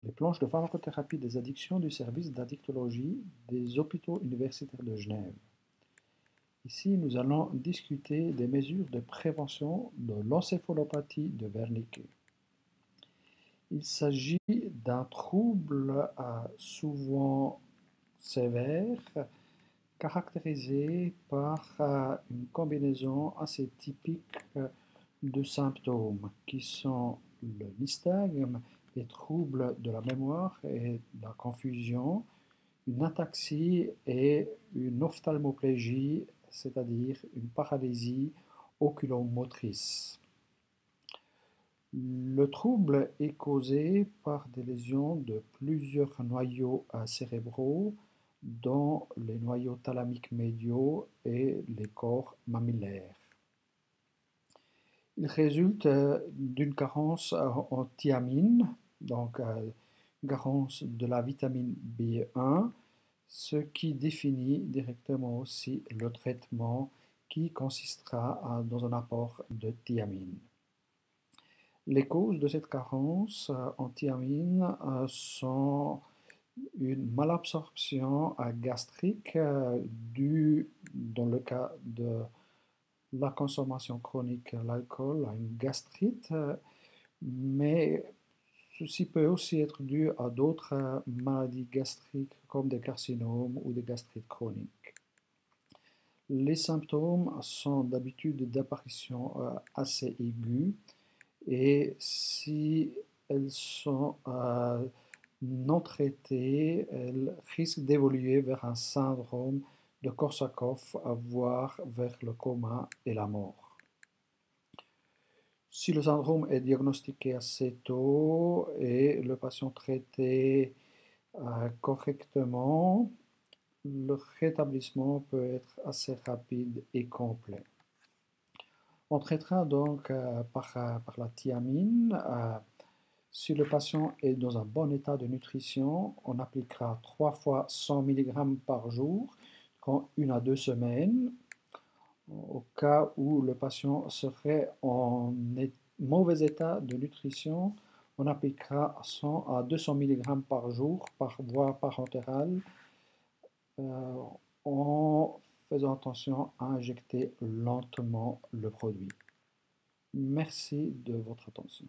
Les planches de pharmacothérapie des addictions du service d'addictologie des hôpitaux universitaires de Genève. Ici, nous allons discuter des mesures de prévention de l'encéphalopathie de Wernicke. Il s'agit d'un trouble souvent sévère, caractérisé par une combinaison assez typique de symptômes qui sont le nystagme, les troubles de la mémoire et de la confusion, une ataxie et une ophtalmoplégie, c'est-à-dire une paralysie oculomotrice. Le trouble est causé par des lésions de plusieurs noyaux cérébraux, dont les noyaux thalamiques médiaux et les corps mammillaires. Il résulte d'une carence en thiamine, donc carence de la vitamine B1, ce qui définit directement aussi le traitement qui consistera dans un apport de thiamine. Les causes de cette carence en thiamine sont une malabsorption gastrique due, dans le cas de la consommation chronique de l'alcool, à une gastrite, mais ceci peut aussi être dû à d'autres maladies gastriques comme des carcinomes ou des gastrites chroniques. Les symptômes sont d'habitude d'apparition assez aiguë et si elles sont non traitées, elles risquent d'évoluer vers un syndrome de Korsakoff, voire vers le coma et la mort. Si le syndrome est diagnostiqué assez tôt et le patient traité correctement, le rétablissement peut être assez rapide et complet. On traitera donc par la thiamine. Si le patient est dans un bon état de nutrition, on appliquera 3 fois 100 mg par jour, en 1 à 2 semaines. Au cas où le patient serait en mauvais état de nutrition, on appliquera 100 à 200 mg par jour par voie parentérale en faisant attention à injecter lentement le produit. Merci de votre attention.